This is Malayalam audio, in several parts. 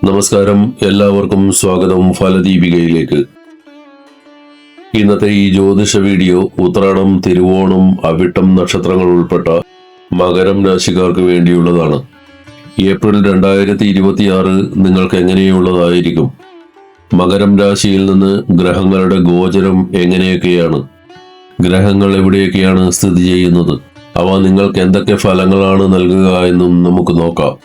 നമസ്കാരം, എല്ലാവർക്കും സ്വാഗതം ഫലദീപികയിലേക്ക്. ഇന്നത്തെ ഈ ജ്യോതിഷ വീഡിയോ ഉത്രാടം, തിരുവോണം, അവിട്ടം നക്ഷത്രങ്ങൾ ഉൾപ്പെട്ട മകരം രാശിക്കാർക്ക് വേണ്ടിയുള്ളതാണ്. ഏപ്രിൽ 2026 നിങ്ങൾക്ക് എങ്ങനെയുള്ളതായിരിക്കും? മകരം രാശിയിൽ നിന്ന് ഗ്രഹങ്ങളുടെ ഗോചരം എങ്ങനെയൊക്കെയാണ്? ഗ്രഹങ്ങൾ എവിടെയൊക്കെയാണ് സ്ഥിതി ചെയ്യുന്നത്? അവ നിങ്ങൾക്ക് എന്തൊക്കെ ഫലങ്ങളാണ് നൽകുക എന്നും നമുക്ക് നോക്കാം.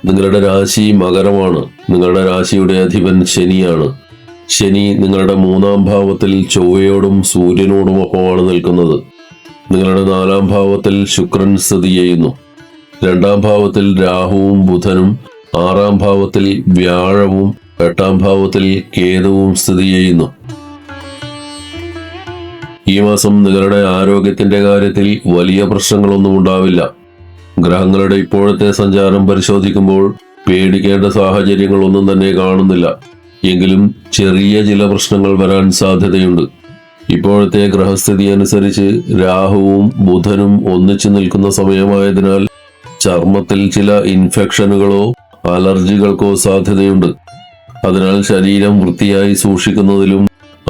നിങ്ങളുടെ രാശി മകരമാണ്. നിങ്ങളുടെ രാശിയുടെ അധിപൻ ശനിയാണ്. ശനി നിങ്ങളുടെ 3-ാം ഭാവത്തിൽ ചൊവ്വയോടും സൂര്യനോടുമൊപ്പമാണ് നിൽക്കുന്നത്. നിങ്ങളുടെ 4-ാം ഭാവത്തിൽ ശുക്രൻ സ്ഥിതി ചെയ്യുന്നു. 2-ാം ഭാവത്തിൽ രാഹുവും ബുധനും, 6-ാം ഭാവത്തിൽ വ്യാഴവും, 8-ാം ഭാവത്തിൽ കേതുവും സ്ഥിതി ചെയ്യുന്നു. ഈ മാസം നിങ്ങളുടെ ആരോഗ്യത്തിന്റെ കാര്യത്തിൽ വലിയ പ്രശ്നങ്ങളൊന്നും ഉണ്ടാവില്ല. ഗ്രഹങ്ങളുടെ ഇപ്പോഴത്തെ സഞ്ചാരം പരിശോധിക്കുമ്പോൾ പേടിക്കേണ്ട സാഹചര്യങ്ങളൊന്നും തന്നെ കാണുന്നില്ല. എങ്കിലും ചെറിയ ചില പ്രശ്നങ്ങൾ വരാൻ സാധ്യതയുണ്ട്. ഇപ്പോഴത്തെ ഗ്രഹസ്ഥിതി അനുസരിച്ച് രാഹുവും ബുധനും ഒന്നിച്ചു നിൽക്കുന്ന സമയമായതിനാൽ ചർമ്മത്തിൽ ചില ഇൻഫെക്ഷനുകളോ അലർജികൾക്കോ സാധ്യതയുണ്ട്. അതിനാൽ ശരീരം വൃത്തിയായി സൂക്ഷിക്കുന്നതിലും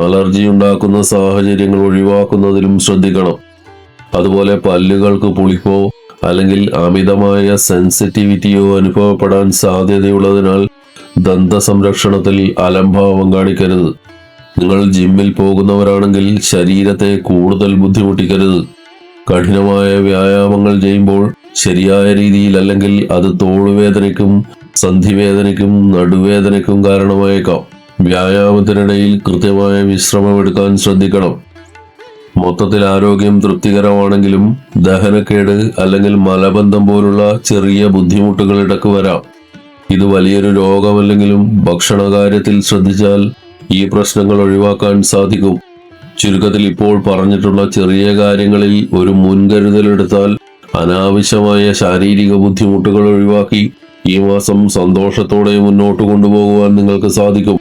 അലർജി ഉണ്ടാക്കുന്ന സാഹചര്യങ്ങൾ ഒഴിവാക്കുന്നതിലും ശ്രദ്ധിക്കണം. അതുപോലെ പല്ലുകൾക്ക് പുളിപ്പോ അല്ലെങ്കിൽ അമിതമായ സെൻസിറ്റിവിറ്റിയോ അനുഭവപ്പെടാൻ സാധ്യതയുള്ളതിനാൽ ദന്ത സംരക്ഷണത്തിൽ അലംഭാവം കാണിക്കരുത്. നിങ്ങൾ ജിമ്മിൽ പോകുന്നവരാണെങ്കിൽ ശരീരത്തെ കൂടുതൽ ബുദ്ധിമുട്ടിക്കരുത്. കഠിനമായ വ്യായാമങ്ങൾ ചെയ്യുമ്പോൾ ശരിയായ രീതിയിൽ അല്ലെങ്കിൽ അത് തോളുവേദനയ്ക്കും സന്ധിവേദനയ്ക്കും നടുവേദനയ്ക്കും കാരണമായേക്കാം. വ്യായാമത്തിനിടയിൽ കൃത്യമായ വിശ്രമമെടുക്കാൻ ശ്രദ്ധിക്കണം. മൊത്തത്തിൽ ആരോഗ്യം തൃപ്തികരമാണെങ്കിലും ദഹനക്കേട് അല്ലെങ്കിൽ മലബന്ധം പോലുള്ള ചെറിയ ബുദ്ധിമുട്ടുകൾ ഇടയ്ക്ക് വരാം. ഇത് വലിയൊരു രോഗമല്ലെങ്കിലും ഭക്ഷണകാര്യത്തിൽ ശ്രദ്ധിച്ചാൽ ഈ പ്രശ്നങ്ങൾ ഒഴിവാക്കാൻ സാധിക്കും. ചുരുക്കത്തിൽ ഇപ്പോൾ പറഞ്ഞിട്ടുള്ള ചെറിയ കാര്യങ്ങളിൽ ഒരു മുൻകരുതലെടുത്താൽ അനാവശ്യമായ ശാരീരിക ബുദ്ധിമുട്ടുകൾ ഒഴിവാക്കി ഈ മാസം സന്തോഷത്തോടെ മുന്നോട്ട് കൊണ്ടുപോകുവാൻ നിങ്ങൾക്ക് സാധിക്കും.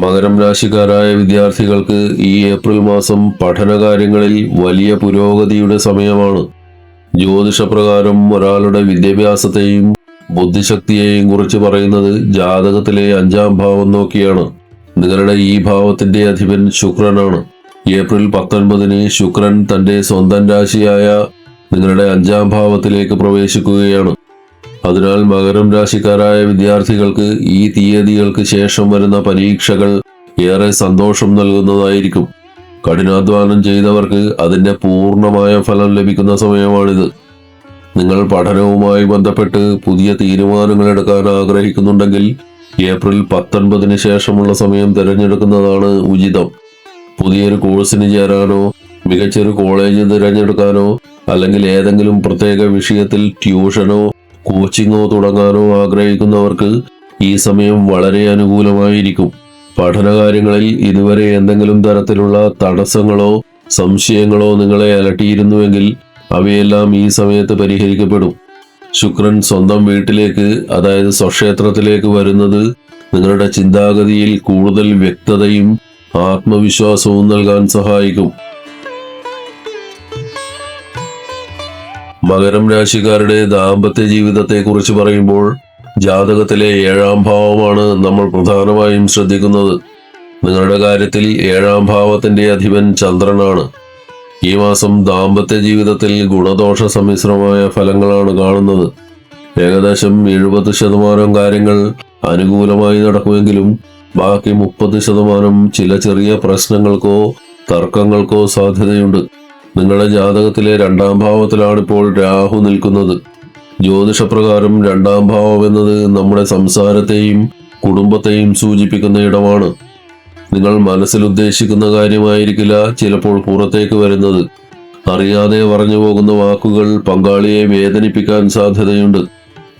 മകരം രാശിക്കാരായ വിദ്യാർത്ഥികൾക്ക് ഈ ഏപ്രിൽ മാസം പഠനകാര്യങ്ങളിൽ വലിയ പുരോഗതിയുടെ സമയമാണ്. ജ്യോതിഷപ്രകാരം ഒരാളുടെ വിദ്യാഭ്യാസത്തെയും ബുദ്ധിശക്തിയെയും കുറിച്ച് പറയുന്നത് ജാതകത്തിലെ 5-ാം ഭാവം നോക്കിയാണ്. നിങ്ങളുടെ ഈ ഭാവത്തിന്റെ അധിപൻ ശുക്രനാണ്. ഏപ്രിൽ 19 ശുക്രൻ തന്റെ സ്വന്തം രാശിയായ നിങ്ങളുടെ 5-ാം ഭാവത്തിലേക്ക് പ്രവേശിക്കുകയാണ്. അതിനാൽ മകരം രാശിക്കാരായ വിദ്യാർത്ഥികൾക്ക് ഈ തീയതികൾക്ക് ശേഷം വരുന്ന പരീക്ഷകൾ ഏറെ സന്തോഷം നൽകുന്നതായിരിക്കും. കഠിനാധ്വാനം ചെയ്തവർക്ക് അതിന്റെ പൂർണ്ണമായ ഫലം ലഭിക്കുന്ന സമയമാണിത്. നിങ്ങൾ പഠനവുമായി ബന്ധപ്പെട്ട് പുതിയ തീരുമാനങ്ങൾ എടുക്കാൻ ആഗ്രഹിക്കുന്നുണ്ടെങ്കിൽ ഏപ്രിൽ 19 ശേഷമുള്ള സമയം തിരഞ്ഞെടുക്കുന്നതാണ് ഉചിതം. പുതിയൊരു കോഴ്സിന് ചേരാനോ മികച്ചൊരു കോളേജ് തിരഞ്ഞെടുക്കാനോ അല്ലെങ്കിൽ ഏതെങ്കിലും പ്രത്യേക വിഷയത്തിൽ ട്യൂഷനോ കോച്ചിങ്ങോ തുടങ്ങാനോ ആഗ്രഹിക്കുന്നവർക്ക് ഈ സമയം വളരെ അനുകൂലമായിരിക്കും. പഠനകാര്യങ്ങളിൽ ഇതുവരെ എന്തെങ്കിലും തരത്തിലുള്ള തടസ്സങ്ങളോ സംശയങ്ങളോ നിങ്ങളെ അലട്ടിയിരുന്നുവെങ്കിൽ അവയെല്ലാം ഈ സമയത്ത് പരിഹരിക്കപ്പെടും. ശുക്രൻ സ്വന്തം വീട്ടിലേക്ക്, അതായത് സ്വക്ഷേത്രത്തിലേക്ക് വരുന്നത് നിങ്ങളുടെ ചിന്താഗതിയിൽ കൂടുതൽ വ്യക്തതയും ആത്മവിശ്വാസവും നൽകാൻ സഹായിക്കും. മകരം രാശിക്കാരുടെ ദാമ്പത്യ ജീവിതത്തെ കുറിച്ച് പറയുമ്പോൾ ജാതകത്തിലെ 7-ാം ഭാവമാണ് നമ്മൾ പ്രധാനമായും ശ്രദ്ധിക്കുന്നത്. നിങ്ങളുടെ കാര്യത്തിൽ 7-ാം ഭാവത്തിന്റെ അധിപൻ ചന്ദ്രനാണ്. ഈ മാസം ദാമ്പത്യ ജീവിതത്തിൽ ഗുണദോഷ സമ്മിശ്രമായ ഫലങ്ങളാണ് കാണുന്നത്. ഏകദേശം 70% കാര്യങ്ങൾ അനുകൂലമായി നടക്കുമെങ്കിലും ബാക്കി 30% ചില ചെറിയ പ്രശ്നങ്ങൾക്കോ തർക്കങ്ങൾക്കോ സാധ്യതയുണ്ട്. നിങ്ങളുടെ ജാതകത്തിലെ 2-ാം ഭാവത്തിലാണ് ഇപ്പോൾ രാഹു നിൽക്കുന്നത്. ജ്യോതിഷപ്രകാരം 2-ാം ഭാവം എന്നത് നമ്മുടെ സംസാരത്തെയും കുടുംബത്തെയും സൂചിപ്പിക്കുന്ന ഇടമാണ്. നിങ്ങൾ മനസ്സിൽ ഉദ്ദേശിക്കുന്ന കാര്യമായിരിക്കില്ല ചിലപ്പോൾ പുറത്തേക്ക് വരുന്നത്. അറിയാതെ പറഞ്ഞു പോകുന്ന വാക്കുകൾ പങ്കാളിയെ വേദനിപ്പിക്കാൻ സാധ്യതയുണ്ട്.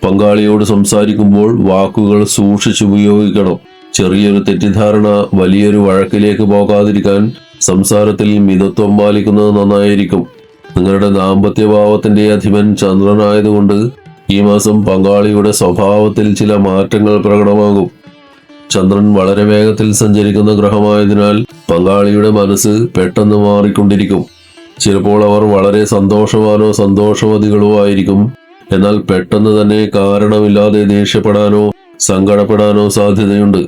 പങ്കാളിയോട് സംസാരിക്കുമ്പോൾ വാക്കുകൾ സൂക്ഷിച്ചുപയോഗിക്കണം. ചെറിയൊരു തെറ്റിദ്ധാരണ വലിയൊരു വഴക്കിലേക്ക് പോകാതിരിക്കാൻ സംസാരത്തിൽ മിതത്വം പാലിക്കുന്നത് നന്നായിരിക്കും. നിങ്ങളുടെ ദാമ്പത്യഭാവത്തിന്റെ അധിപൻ ചന്ദ്രനായതുകൊണ്ട് ഈ മാസം പങ്കാളിയുടെ സ്വഭാവത്തിൽ ചില മാറ്റങ്ങൾ പ്രകടമാകും. ചന്ദ്രൻ വളരെ വേഗത്തിൽ സഞ്ചരിക്കുന്ന ഗ്രഹമായതിനാൽ പങ്കാളിയുടെ മനസ്സ് പെട്ടെന്ന് മാറിക്കൊണ്ടിരിക്കും. ചിലപ്പോൾ അവർ വളരെ സന്തോഷവാനോ സന്തോഷവതികളോ ആയിരിക്കും. എന്നാൽ പെട്ടെന്ന് തന്നെ കാരണമില്ലാതെ ദേഷ്യപ്പെടാനോ സങ്കടപ്പെടാനോ സാധ്യതയുണ്ട്.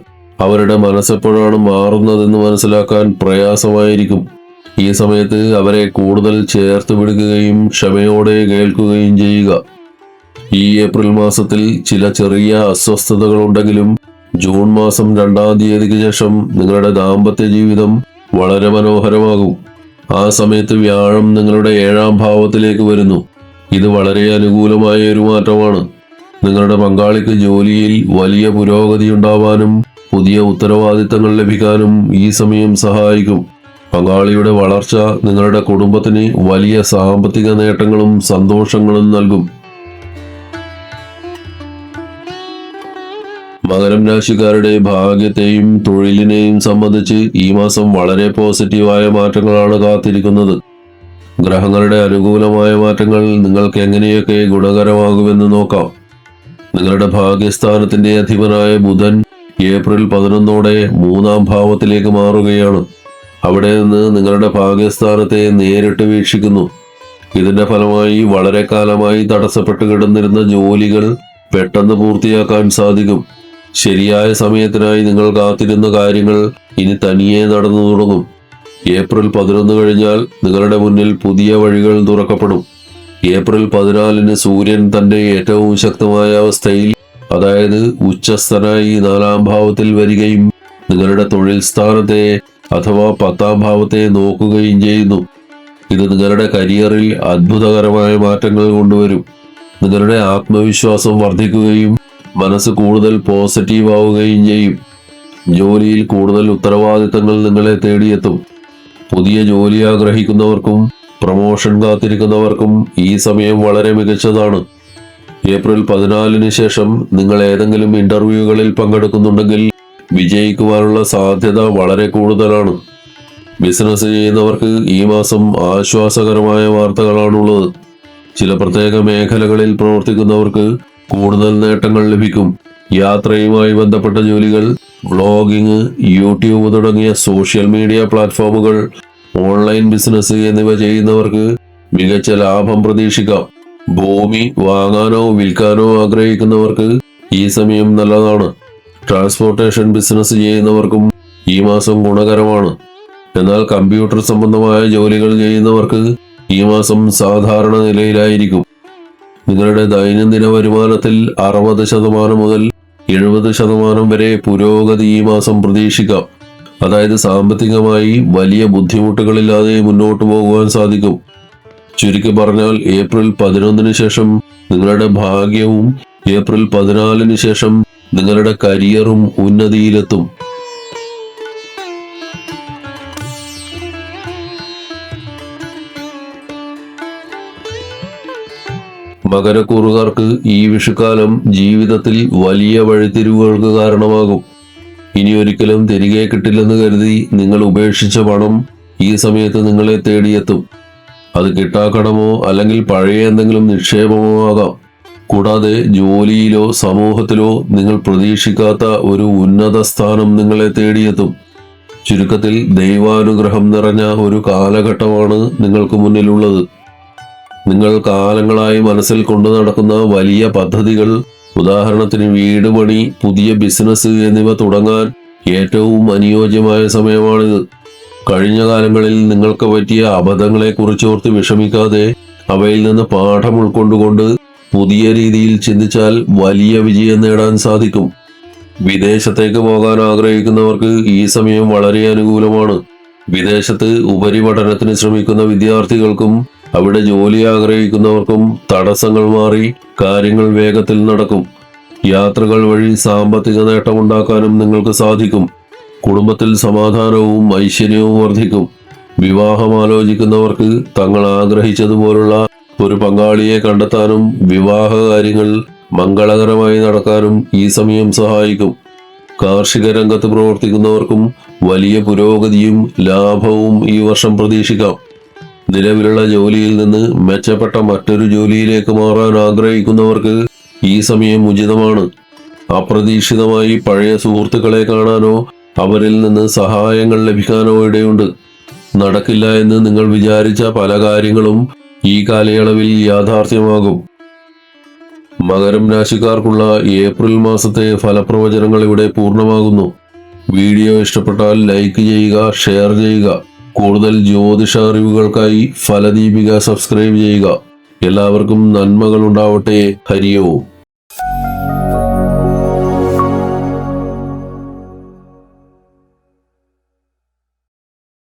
അവരുടെ മനസ്സെപ്പോഴാണ് മാറുന്നതെന്ന് മനസ്സിലാക്കാൻ പ്രയാസമായിരിക്കും. ഈ സമയത്ത് അവരെ കൂടുതൽ ചേർത്ത് പിടിക്കുകയും ക്ഷമയോടെ കേൾക്കുകയും ചെയ്യുക. ഈ ഏപ്രിൽ മാസത്തിൽ ചില ചെറിയ അസ്വസ്ഥതകളുണ്ടെങ്കിലും ജൂൺ മാസം 2-ാം തീയതിക്ക് ശേഷം നിങ്ങളുടെ ദാമ്പത്യ ജീവിതം വളരെ മനോഹരമാകും. ആ സമയത്ത് വ്യാഴം നിങ്ങളുടെ 7-ാം ഭാവത്തിലേക്ക് വരുന്നു. ഇത് വളരെ അനുകൂലമായ ഒരു മാറ്റമാണ്. നിങ്ങളുടെ പങ്കാളിക്ക് ജോലിയിൽ വലിയ പുരോഗതി ഉണ്ടാവാനും പുതിയ ഉത്തരവാദിത്തങ്ങൾ ലഭിക്കാനും ഈ സമയം സഹായിക്കും. പങ്കാളിയുടെ വളർച്ച നിങ്ങളുടെ കുടുംബത്തിന് വലിയ സാമ്പത്തിക നേട്ടങ്ങളും സന്തോഷങ്ങളും നൽകും. മകരം രാശിക്കാരുടെ ഭാഗ്യത്തെയും തൊഴിലിനെയും സംബന്ധിച്ച് ഈ മാസം വളരെ പോസിറ്റീവായ മാറ്റങ്ങളാണ് കാത്തിരിക്കുന്നത്. ഗ്രഹങ്ങളുടെ അനുകൂലമായ മാറ്റങ്ങൾ നിങ്ങൾക്ക് എങ്ങനെയൊക്കെ ഗുണകരമാകുമെന്ന് നോക്കാം. നിങ്ങളുടെ ഭാഗ്യസ്ഥാനത്തിന്റെ അധിപനായ ബുധൻ ഏപ്രിൽ 11 3-ാം ഭാവത്തിലേക്ക് മാറുകയാണ്. അവിടെ നിന്ന് നിങ്ങളുടെ ഭാഗ്യസ്ഥാനത്തെ നേരിട്ട് വീക്ഷിക്കുന്നു. ഇതിന്റെ ഫലമായി വളരെ കാലമായി തടസ്സപ്പെട്ട് കിടന്നിരുന്ന ജോലികൾ പെട്ടെന്ന് പൂർത്തിയാക്കാൻ സാധിക്കും. ശരിയായ സമയത്തിനായി നിങ്ങൾ കാത്തിരുന്ന കാര്യങ്ങൾ ഇനി തനിയെ നടന്നു തുടങ്ങും. ഏപ്രിൽ 11 കഴിഞ്ഞാൽ നിങ്ങളുടെ മുന്നിൽ പുതിയ വഴികൾ തുറക്കപ്പെടും. ഏപ്രിൽ 14 സൂര്യൻ തന്റെ ഏറ്റവും ശക്തമായ അവസ്ഥയിൽ, അതായത് ഉച്ചസ്ഥനായി 4-ാം ഭാവത്തിൽ വരികയും നിങ്ങളുടെ തൊഴിൽ സ്ഥാനത്തെ അഥവാ 10-ാം ഭാവത്തെ നോക്കുകയും ചെയ്യുന്നു. ഇത് നിങ്ങളുടെ കരിയറിൽ അത്ഭുതകരമായ മാറ്റങ്ങൾ കൊണ്ടുവരും. നിങ്ങളുടെ ആത്മവിശ്വാസം വർദ്ധിക്കുകയും മനസ്സ് കൂടുതൽ പോസിറ്റീവ് ആവുകയും ചെയ്യും. ജോലിയിൽ കൂടുതൽ ഉത്തരവാദിത്തങ്ങൾ നിങ്ങളെ തേടിയെത്തും. പുതിയ ജോലി ആഗ്രഹിക്കുന്നവർക്കും പ്രമോഷൻ കാത്തിരിക്കുന്നവർക്കും ഈ സമയം വളരെ മികച്ചതാണ്. ഏപ്രിൽ 14 ശേഷം നിങ്ങൾ ഏതെങ്കിലും ഇന്റർവ്യൂകളിൽ പങ്കെടുക്കുന്നുണ്ടെങ്കിൽ വിജയിക്കുവാനുള്ള സാധ്യത വളരെ കൂടുതലാണ്. ബിസിനസ് ചെയ്യുന്നവർക്ക് ഈ മാസം ആശ്വാസകരമായ വാർത്തകളാണുള്ളത്. ചില പ്രത്യേക മേഖലകളിൽ പ്രവർത്തിക്കുന്നവർക്ക് കൂടുതൽ നേട്ടങ്ങൾ ലഭിക്കും. യാത്രയുമായി ബന്ധപ്പെട്ട ജോലികൾ, വ്ളോഗിംഗ്, യൂട്യൂബ് തുടങ്ങിയ സോഷ്യൽ മീഡിയ പ്ലാറ്റ്ഫോമുകൾ, ഓൺലൈൻ ബിസിനസ് എന്നിവ ചെയ്യുന്നവർക്ക് മികച്ച ലാഭം പ്രതീക്ഷിക്കാം. ഭൂമി വാങ്ങാനോ വിൽക്കാനോ ആഗ്രഹിക്കുന്നവർക്ക് ഈ സമയം നല്ലതാണ്. ട്രാൻസ്പോർട്ടേഷൻ ബിസിനസ് ചെയ്യുന്നവർക്കും ഈ മാസം ഗുണകരമാണ്. എന്നാൽ കമ്പ്യൂട്ടർ സംബന്ധമായ ജോലികൾ ചെയ്യുന്നവർക്ക് ഈ മാസം സാധാരണ നിലയിലായിരിക്കും. നിങ്ങളുടെ ദൈനംദിന വരുമാനത്തിൽ 60% മുതൽ 70% വരെ പുരോഗതി ഈ മാസം പ്രതീക്ഷിക്കാം. അതായത് സാമ്പത്തികമായി വലിയ ബുദ്ധിമുട്ടുകളില്ലാതെ മുന്നോട്ട് പോകുവാൻ സാധിക്കും. ചുരുക്കി പറഞ്ഞാൽ ഏപ്രിൽ 11 ശേഷം നിങ്ങളുടെ ഭാഗ്യവും ഏപ്രിൽ 14 ശേഷം നിങ്ങളുടെ കരിയറും ഉന്നതിയിലെത്തും. മകരക്കൂറുകാർക്ക് ഈ വിഷുക്കാലം ജീവിതത്തിൽ വലിയ വഴിത്തിരിവുകൾക്ക് കാരണമാകും. ഇനി ഒരിക്കലും തിരികെ കിട്ടില്ലെന്ന് കരുതി നിങ്ങൾ ഉപേക്ഷിച്ച പണം ഈ സമയത്ത് നിങ്ങളെ തേടിയെത്തും. അത് കിട്ടാക്കടമോ അല്ലെങ്കിൽ പഴയ എന്തെങ്കിലും നിക്ഷേപമോ ആകാം. കൂടാതെ ജോലിയിലോ സമൂഹത്തിലോ നിങ്ങൾ പ്രതീക്ഷിക്കാത്ത ഒരു ഉന്നത സ്ഥാനം നിങ്ങളെ തേടിയെത്തും. ചുരുക്കത്തിൽ ദൈവാനുഗ്രഹം നിറഞ്ഞ ഒരു കാലഘട്ടമാണ് നിങ്ങൾക്ക് മുന്നിലുള്ളത്. നിങ്ങൾ കാലങ്ങളായി മനസ്സിൽ കൊണ്ടു നടക്കുന്ന വലിയ പദ്ധതികൾ, ഉദാഹരണത്തിന് വീട് പണി, പുതിയ ബിസിനസ് എന്നിവ തുടങ്ങാൻ ഏറ്റവും അനുയോജ്യമായ സമയമാണിത്. കഴിഞ്ഞ കാലങ്ങളിൽ നിങ്ങൾക്ക് പറ്റിയ അബദ്ധങ്ങളെ കുറിച്ചോർത്ത് വിഷമിക്കാതെ അവയിൽ നിന്ന് പാഠം ഉൾക്കൊണ്ടുകൊണ്ട് പുതിയ രീതിയിൽ ചിന്തിച്ചാൽ വലിയ വിജയം നേടാൻ സാധിക്കും. വിദേശത്തേക്ക് പോകാൻ ആഗ്രഹിക്കുന്നവർക്ക് ഈ സമയം വളരെ അനുകൂലമാണ്. വിദേശത്ത് ഉപരിപഠനത്തിന് ശ്രമിക്കുന്ന വിദ്യാർത്ഥികൾക്കും അവിടെ ജോലി ആഗ്രഹിക്കുന്നവർക്കും തടസ്സങ്ങൾ മാറി കാര്യങ്ങൾ വേഗത്തിൽ നടക്കും. യാത്രകൾ വഴി സാമ്പത്തിക നേട്ടമുണ്ടാക്കാനും നിങ്ങൾക്ക് സാധിക്കും. കുടുംബത്തിൽ സമാധാനവും ഐശ്വര്യവും വർദ്ധിക്കും. വിവാഹം ആലോചിക്കുന്നവർക്ക് തങ്ങൾ ആഗ്രഹിച്ചതുപോലുള്ള ഒരു പങ്കാളിയെ കണ്ടെത്താനും വിവാഹ കാര്യങ്ങൾ മംഗളകരമായി നടക്കാനും ഈ സമയം സഹായിക്കും. കാർഷിക രംഗത്ത് പ്രവർത്തിക്കുന്നവർക്കും വലിയ പുരോഗതിയും ലാഭവും ഈ വർഷം പ്രതീക്ഷിക്കാം. നിലവിലുള്ള ജോലിയിൽ നിന്ന് മെച്ചപ്പെട്ട മറ്റൊരു ജോലിയിലേക്ക് മാറാൻ ആഗ്രഹിക്കുന്നവർക്ക് ഈ സമയം ഉചിതമാണ്. അപ്രതീക്ഷിതമായി പഴയ സുഹൃത്തുക്കളെ കാണാനോ അവരിൽ നിന്ന് സഹായങ്ങൾ ലഭിക്കാനോ ഇടയുണ്ട്. നടക്കില്ല എന്ന് നിങ്ങൾ വിചാരിച്ച പല കാര്യങ്ങളും ഈ കാലയളവിൽ യാഥാർത്ഥ്യമാകും. മകരം രാശിക്കാർക്കുള്ള ഏപ്രിൽ മാസത്തെ ഫലപ്രവചനങ്ങൾ ഇവിടെ പൂർണ്ണമാകുന്നു. വീഡിയോ ഇഷ്ടപ്പെട്ടാൽ ലൈക്ക് ചെയ്യുക, ഷെയർ ചെയ്യുക. കൂടുതൽ ജ്യോതിഷ അറിവുകൾക്കായി ഫലദീപിക സബ്സ്ക്രൈബ് ചെയ്യുക. എല്ലാവർക്കും നന്മകൾ ഉണ്ടാവട്ടെ. ഹരി ഓം.